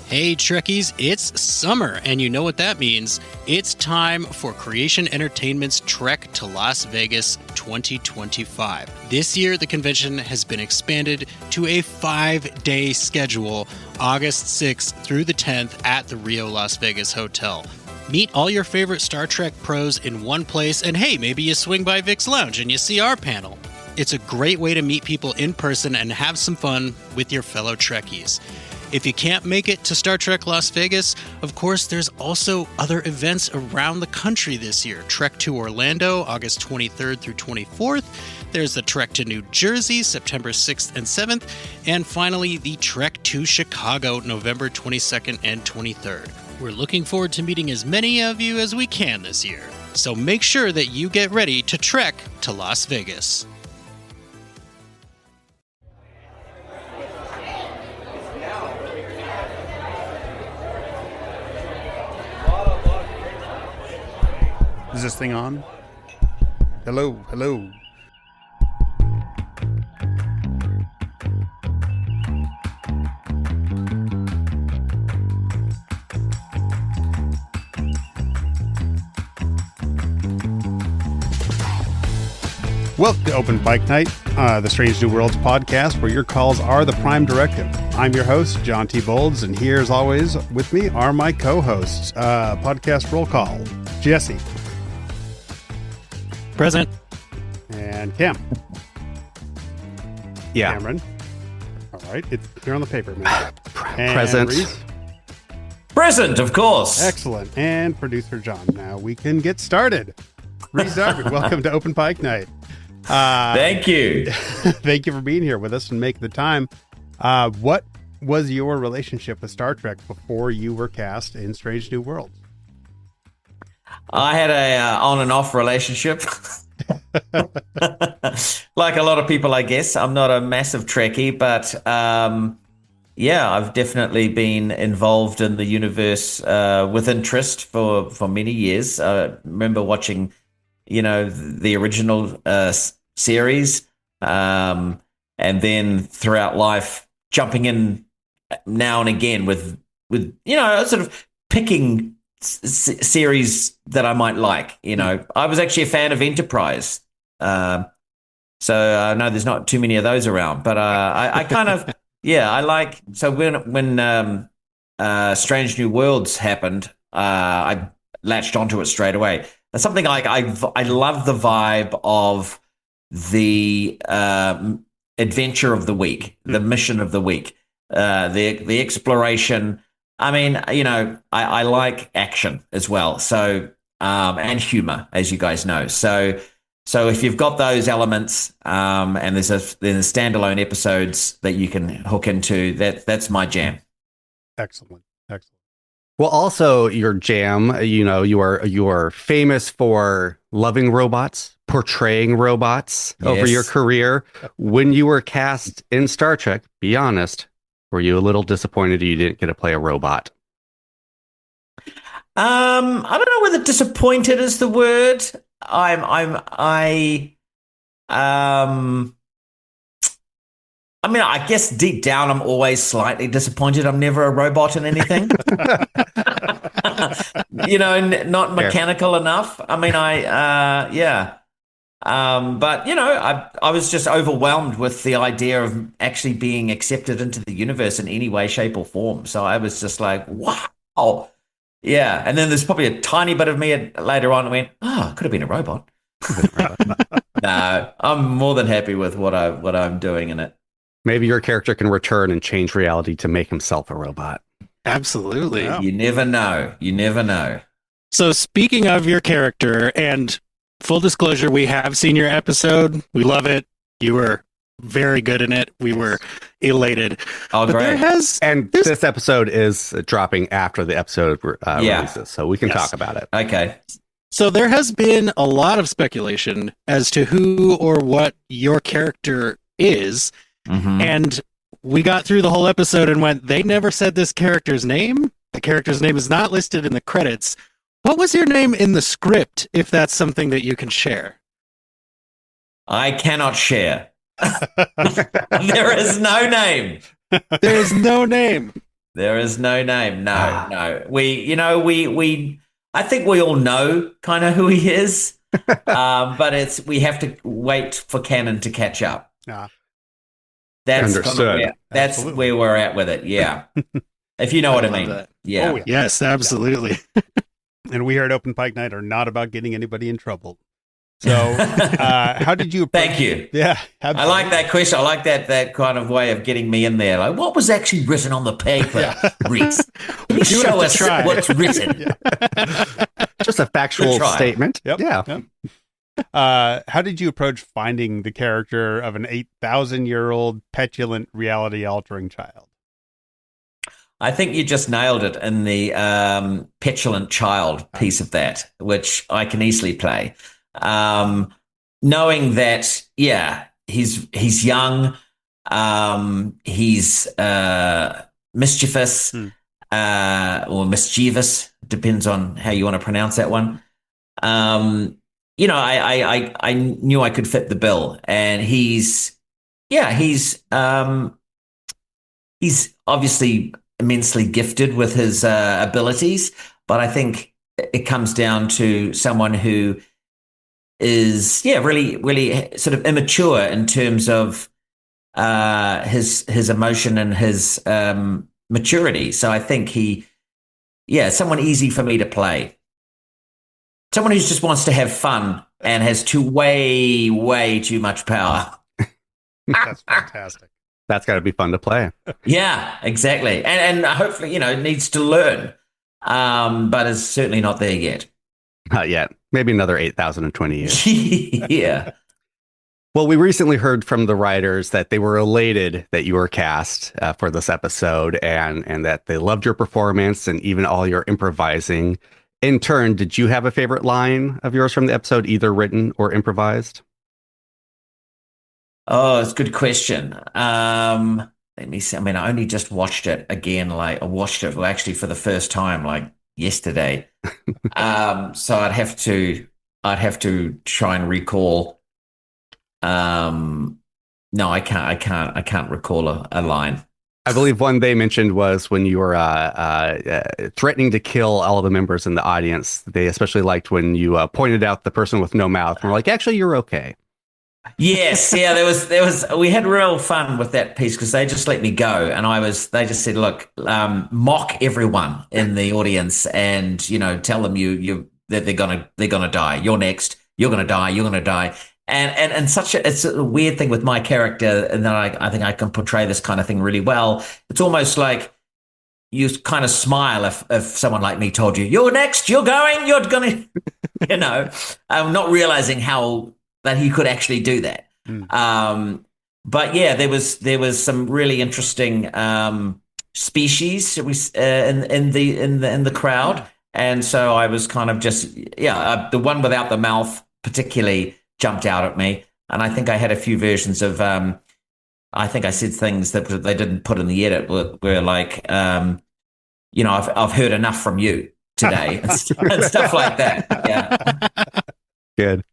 Hey Trekkies, it's summer, and you know what that means. It's time for Creation Entertainment's Trek to Las Vegas 2025. This year, the convention has been expanded to a 5-day schedule, August 6th through the 10th at the Rio Las Vegas Hotel. Meet all your favorite Star Trek pros in one place, and hey, maybe you swing by Vic's Lounge and you see our panel. It's a great way to meet people in person and have some fun with your fellow Trekkies. If you can't make it to Star Trek Las Vegas, of course, there's also other events around the country this year. Trek to Orlando, August 23rd through 24th. There's the Trek to New Jersey, September 6th and 7th. And finally, the Trek to Chicago, November 22nd and 23rd. We're looking forward to meeting as many of you as we can this year. So make sure that you get ready to trek to Las Vegas. Is this thing on? Hello, hello. Welcome to Open Pike Night, the Strange New Worlds podcast, where your calls are the prime directive. I'm your host, John T. Bolds, and here, as always, with me are my co-hosts. Podcast roll call, Jesse. Present. And Cam. Yeah. Cameron. All right. It's here on the paper, man. And Present. Rhys. Present, of course. Excellent. And producer John. Now we can get started. Rhys Darby, welcome to Open Pike Night. Thank you. Thank you for being here with us and making the time. What was your relationship with Star Trek before you were cast in Strange New Worlds? I had a on and off relationship. Like a lot of people, I guess. I'm not a massive Trekkie, but yeah, I've definitely been involved in the universe with interest for many years. I remember watching, the original series, and then throughout life, jumping in now and again with sort of picking series that I might like. I was actually a fan of Enterprise, so I know there's not too many of those around, but I kind of I like. So when Strange New Worlds happened, I latched onto it straight away. That's something like I love the vibe of the adventure of the week, the mission of the week, the exploration. I mean, I like action as well. So, and humor, as you guys know. So if you've got those elements, and there's standalone episodes that you can hook into, that's my jam. Excellent. Well, also your jam, you are famous for loving robots, portraying robots over your career. When you were cast in Star Trek, be honest, were you a little disappointed you didn't get to play a robot? I don't know whether disappointed is the word. I mean, I guess deep down, I'm always slightly disappointed. I'm never a robot in anything. Not mechanical enough. I mean, but I was just overwhelmed with the idea of actually being accepted into the universe in any way, shape, or form. So I was just like, wow. Yeah. And then there's probably a tiny bit of me later on that went, I could have been a robot. No, I'm more than happy with what I'm doing in it. Maybe your character can return and change reality to make himself a robot. Absolutely. Yeah. You never know. So speaking of your character, and full disclosure, we have seen your episode. We love it. You were very good in it. We were elated. Oh, but great. This episode is dropping after the episode releases, so we can talk about it. Okay. So there has been a lot of speculation as to who or what your character is. Mm-hmm. And we got through the whole episode and went, they never said this character's name. The character's name is not listed in the credits. What was your name in the script, if that's something that you can share? I cannot share. There is no name. There is no name. There is no name. No, Ah. no. I think we all know kind of who he is, but we have to wait for canon to catch up. Yeah. That's Understood. That's Absolutely. where we're at with it. Yeah, if you know what I love mean. that. Yeah. Oh, yeah. Yes, absolutely. And we here at Open Pike Night are not about getting anybody in trouble. So, how did you approach? Thank you. Yeah, I like that question. I like that kind of way of getting me in there. Like, what was actually written on the paper, Rhys? Can you show us what's written? Just a factual statement. Yep. Yeah. Yep. How did you approach finding the character of an 8,000-year-old petulant reality-altering child? I think you just nailed it in the petulant child piece of that, which I can easily play. Knowing that, he's young, he's mischievous or mischievous, depends on how you want to pronounce that one. I knew I could fit the bill, and he's obviously immensely gifted with his abilities, but I think it comes down to someone who is really, really sort of immature in terms of his emotion and his maturity. So I think someone easy for me to play. Someone who just wants to have fun and has way, way too much power. That's fantastic. That's got to be fun to play. Yeah, exactly. And hopefully, needs to learn, but is certainly not there yet. Not yet. Maybe another 8,020 years. Yeah. Well, we recently heard from the writers that they were elated that you were cast for this episode and that they loved your performance and even all your improvising. In turn, did you have a favorite line of yours from the episode, either written or improvised? Oh, it's a good question. Let me see. I mean, I only just watched it again. I watched it actually for the first time, yesterday. So I'd have to try and recall. No, I can't recall a line. I believe one they mentioned was when you were threatening to kill all of the members in the audience. They especially liked when you pointed out the person with no mouth and were like, actually, you're okay. Yes, yeah, we had real fun with that piece because they just let me go, and they just said, look, mock everyone in the audience and tell them that they're gonna die. You're next. You're gonna die. You're gonna die. And it's a weird thing with my character, and then I think I can portray this kind of thing really well. It's almost like you kind of smile if someone like me told you, you're next, you're gonna, not realizing how that he could actually do that. But yeah, there was some really interesting species in the crowd, and so I was kind of just the one without the mouth particularly jumped out at me, and I think I had a few versions of I think I said things that they didn't put in the edit were like I've heard enough from you today and stuff like that. Yeah, good.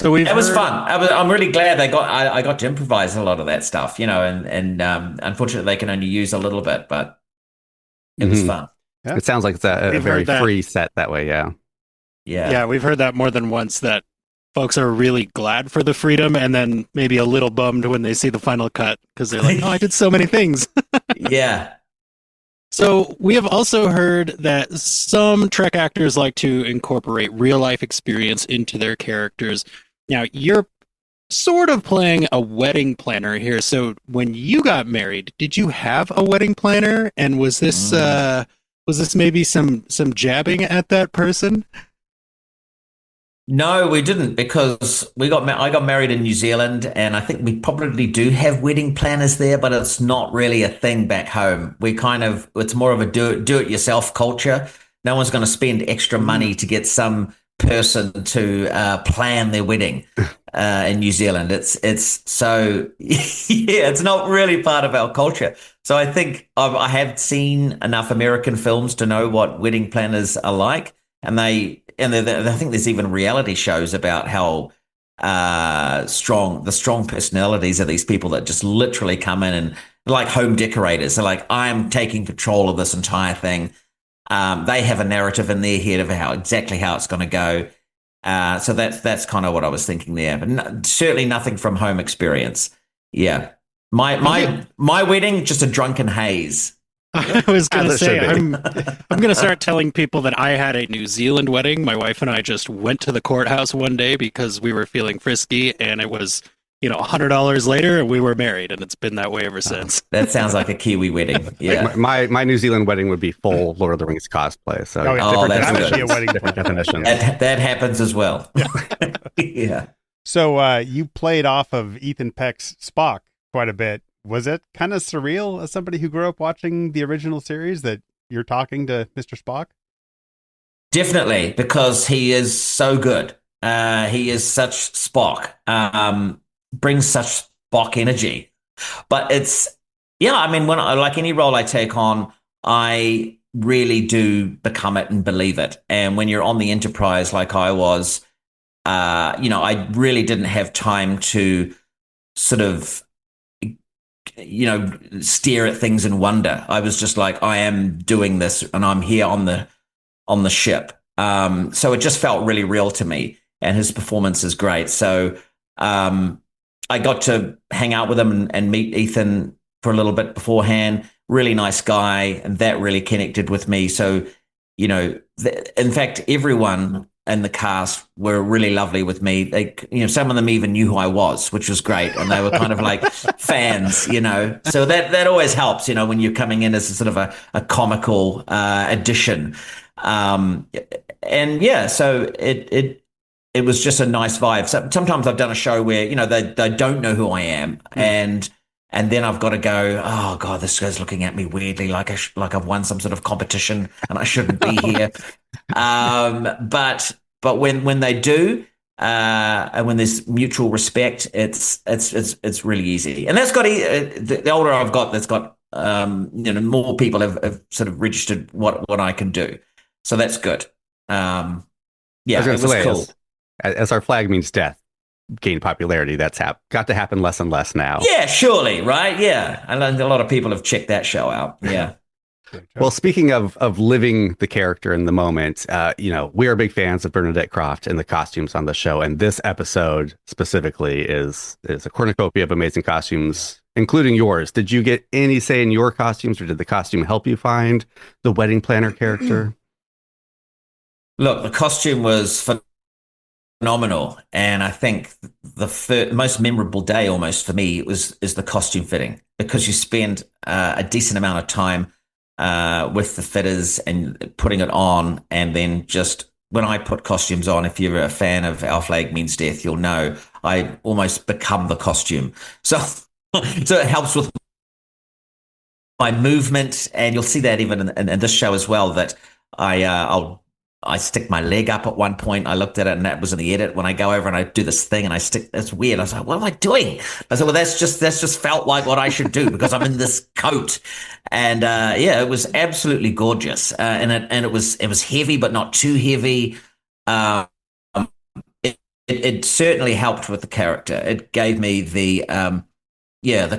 So it was fun. I'm really glad I got to improvise a lot of that stuff, and unfortunately they can only use a little bit, but it was fun. Yeah. It sounds like it's a very free set that way. Yeah, we've heard that more than once, that folks are really glad for the freedom and then maybe a little bummed when they see the final cut because they're like, oh, I did so many things. Yeah. So we have also heard that some Trek actors like to incorporate real life experience into their characters. Now, you're sort of playing a wedding planner here. So when you got married, did you have a wedding planner? And was this maybe some jabbing at that person? No, we didn't, because I got married in New Zealand, and I think we probably do have wedding planners there, but it's not really a thing back home. It's more of a do it yourself culture. No one's going to spend extra money to get some person to plan their wedding in New Zealand. It's so it's not really part of our culture. So I think I have seen enough American films to know what wedding planners are like, and I think there's even reality shows about how strong personalities of these people that just literally come in like home decorators. They're like, I'm taking control of this entire thing. They have a narrative in their head of exactly how it's going to go. So that's kind of what I was thinking there, but certainly nothing from home experience. Yeah, my wedding, just a drunken haze. I was going to say, I'm going to start telling people that I had a New Zealand wedding. My wife and I just went to the courthouse one day because we were feeling frisky, and it was, $100 later, and we were married, and it's been that way ever since. That sounds like a Kiwi wedding. Yeah, my New Zealand wedding would be full Lord of the Rings cosplay. So that's good. A wedding, different definitions. That happens as well. Yeah. So you played off of Ethan Peck's Spock quite a bit. Was it kind of surreal as somebody who grew up watching the original series that you're talking to Mr. Spock? Definitely, because he is so good. He is such Spock. Brings such Spock energy. But when like any role I take on, I really do become it and believe it. And when you're on the Enterprise like I was, I really didn't have time to sort of stare at things and wonder. I was just like, I am doing this and I'm here on the ship. So it just felt really real to me, and his performance is great. So I got to hang out with him and meet Ethan for a little bit beforehand. Really nice guy, and that really connected with me. So, in fact, everyone in the cast were really lovely with me. They, some of them even knew who I was, which was great. And they were kind of like fans, so that always helps, when you're coming in as a sort of a comical addition. So it was just a nice vibe. So sometimes I've done a show where, they don't know who I am. And then I've got to go, oh God, this guy's looking at me weirdly, like I've won some sort of competition and I shouldn't be here. But when they do, and when there's mutual respect, it's really easy. And that's got the older I've got, that's got more people have sort of registered what I can do. So that's good. It was cool. As our flag means death gained popularity, that's got to happen less and less now. Yeah, surely, right? Yeah, and a lot of people have checked that show out. Yeah. Well, speaking of living the character in the moment, we are big fans of Bernadette Croft and the costumes on the show, and this episode specifically is a cornucopia of amazing costumes, including yours. Did you get any say in your costumes, or did the costume help you find the wedding planner character? Look, the costume was phenomenal, and I think the most memorable day almost for me is the costume fitting, because you spend a decent amount of time with the fitters and putting it on, and then just when I put costumes on, if you're a fan of Our Flag Means Death, you'll know I almost become the costume. So it helps with my movement, and you'll see that even in this show as well, that I stick my leg up at one point. I looked at it, and that was in the edit. When I go over and I do this thing and it's weird. I was like, what am I doing? I said, well, that's just felt like what I should do because I'm in this coat. And it was absolutely gorgeous. And it was heavy, but not too heavy. It certainly helped with the character. It gave me the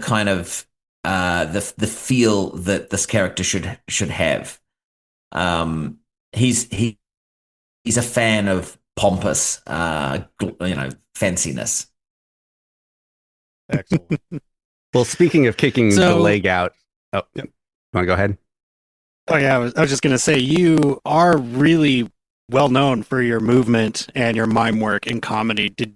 kind of the feel that this character should have. He's a fan of pompous, fanciness. Excellent. Well, speaking of kicking the leg out, you want to go ahead? Oh yeah, I was just going to say, you are really well known for your movement and your mime work in comedy. Do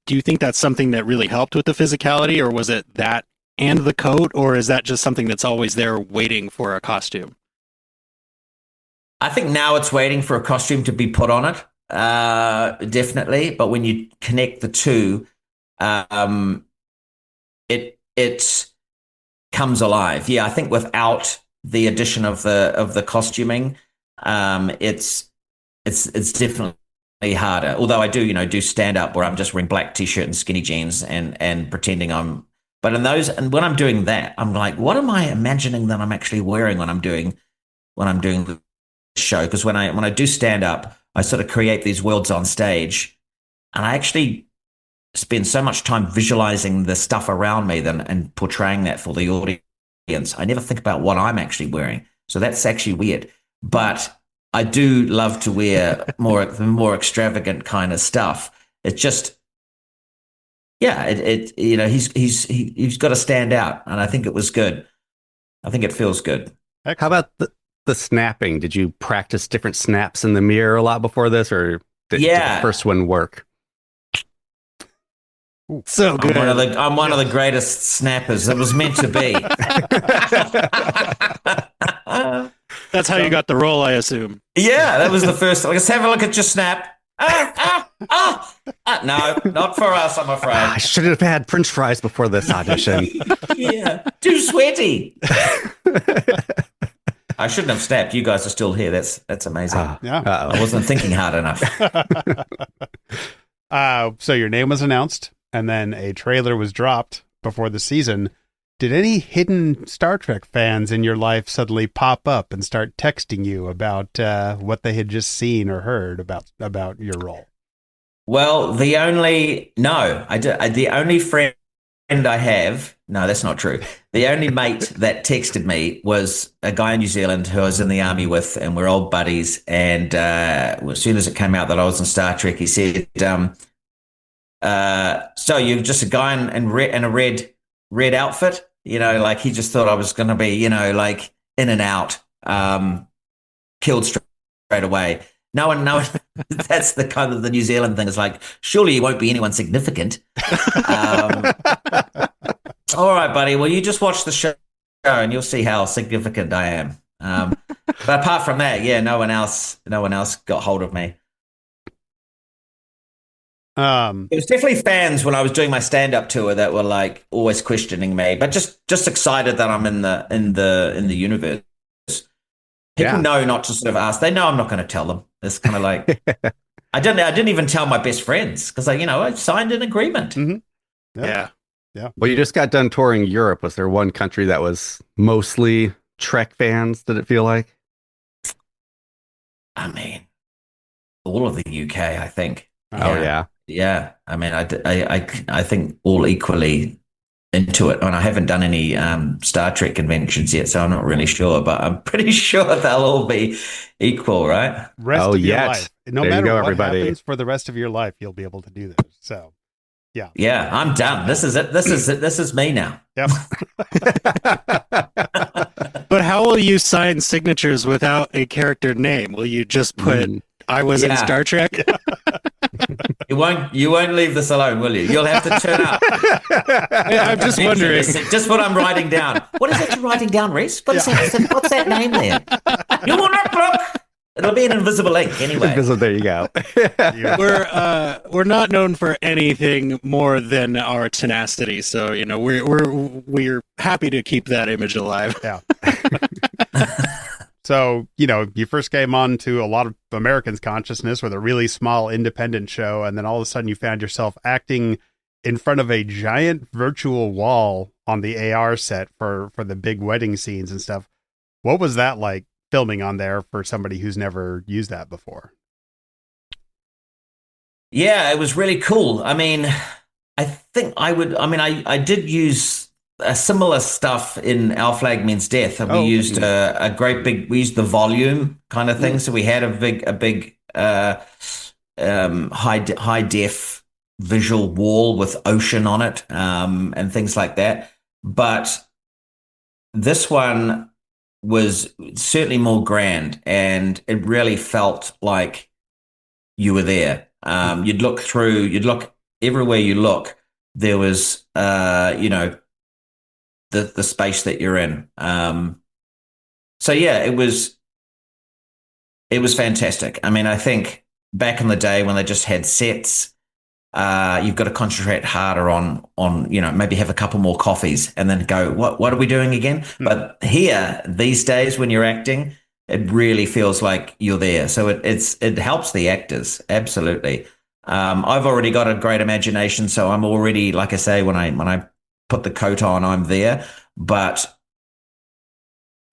you think that's something that really helped with the physicality, or was it that and the coat, or is that just something that's always there waiting for a costume? I think now it's waiting for a costume to be put on it, definitely. But when you connect the two, it comes alive. Yeah, I think without the addition of the costuming, it's definitely harder. Although I do stand up where I'm just wearing black t-shirt and skinny jeans and pretending I'm. But when I'm doing that, I'm like, what am I imagining that I'm actually wearing when I'm doing the show? Because when I do stand up, I sort of create these worlds on stage, and I actually spend so much time visualizing the stuff around me and portraying that for the audience I never think about what I'm actually wearing. So that's actually weird. But I do love to wear more extravagant kind of stuff. It's just, yeah, he's got to stand out, and I think it was good. I think it feels good. Excellent. How about the snapping? Did you practice different snaps in the mirror a lot before this, or did the first one work? So good. I'm one of the greatest snappers. It was meant to be. That's how you got the role, I assume. Yeah, that was the first. Let's have a look at your snap. No, not for us, I'm afraid. I should have had French fries before this audition. Yeah, too sweaty. I shouldn't have snapped. You guys are still here. That's amazing. Yeah, I wasn't thinking hard enough. So your name was announced, and then a trailer was dropped before the season. Did any hidden Star Trek fans in your life suddenly pop up and start texting you about what they had just seen or heard about your role? Well, the only friend I have, no, that's not true. The only mate that texted me was a guy in New Zealand who I was in the army with, and we're old buddies. And as soon as it came out that I was in Star Trek, he said, so you're just a guy in a red outfit? Like he just thought I was going to be, like in and out, killed straight away. No one, that's the kind of the New Zealand thing. It's like, surely you won't be anyone significant. All right, buddy. Well, you just watch the show and you'll see how significant I am. But apart from that, yeah, no one else got hold of me. It was definitely fans when I was doing my stand-up tour that were like always questioning me, but just excited that I'm in the universe. People know not to sort of ask. They know I'm not going to tell them. It's kind of like I didn't even tell my best friends because I signed an agreement. Mm-hmm. Yeah. Well, you just got done touring Europe. Was there one country that was mostly Trek fans? Did it feel like? I mean, all of the UK, I think. Oh yeah. Yeah, I mean, I think all equally into it. And I haven't done any Star Trek conventions yet, so I'm not really sure. But I'm pretty sure they'll all be equal, right? Rest of your life, no there matter you go, what everybody. happens for the rest of your life, you'll be able to do this. So, yeah. Yeah, I'm done. This is it. This is me now. Yep. But how will you sign signatures without a character name? Will you just put I was in Star Trek? You won't leave this alone, will you? You'll have to turn up. I'm just wondering. Just what I'm writing down. What is it you're writing down, Rhys? What's that name there? You will not look. It'll be an invisible ink anyway. There you go. We're not known for anything more than our tenacity, so we're happy to keep that image alive. Yeah. So, you first came on to a lot of Americans' consciousness with a really small independent show, and then all of a sudden you found yourself acting in front of a giant virtual wall on the AR set for the big wedding scenes and stuff. What was that like filming on there for somebody who's never used that before? Yeah, it was really cool. I mean, I did use similar stuff in Our Flag Means Death, and we used we used the volume kind of thing. So we had a big high def visual wall with ocean on it, and things like that. But this one was certainly more grand, and it really felt like you were there. You'd look everywhere you look, there was the space that you're in. So yeah, it was fantastic. I mean, I think back in the day when they just had sets, you've got to concentrate harder on maybe have a couple more coffees and then go, what are we doing again? But here, these days when you're acting, it really feels like you're there. So it helps the actors. Absolutely. I've already got a great imagination, so I'm already, like I say, when I put the coat on, I'm there, but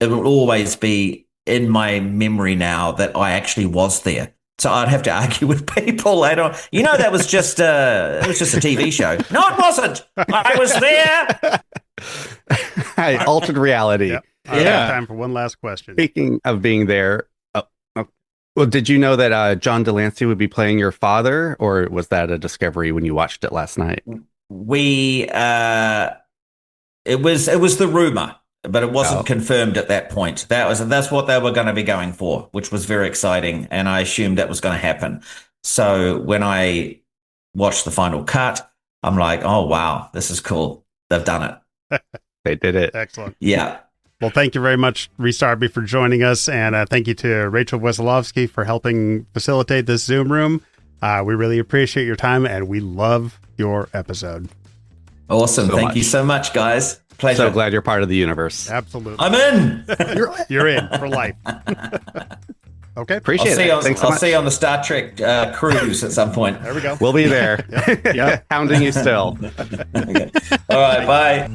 it will always be in my memory now that I actually was there. So I'd have to argue with people later on. That was just a TV show. No, it wasn't. I was there. I altered reality. Yep. All right, time for one last question. Speaking of being there, well, did you know that John Delancey would be playing your father, or was that a discovery when you watched it last night? It was the rumor, but it wasn't confirmed at that point. That's what they were going to be going for, which was very exciting, and I assumed that was going to happen. So when I watched the final cut, I'm like, oh wow, this is cool. They've done it. They did it. Excellent. Yeah. Well, thank you very much, Rhys Darby, for joining us, and thank you to Rachel Wesolowski for helping facilitate this Zoom room. We really appreciate your time, and we love your episode. Awesome. Thank you so much, guys. Pleasure. So glad you're part of the universe. Absolutely. I'm in. You're in for life. Okay. Appreciate it. I'll see you on the Star Trek cruise at some point. There we go. We'll be there. Hounding you still. Okay. All right. Bye.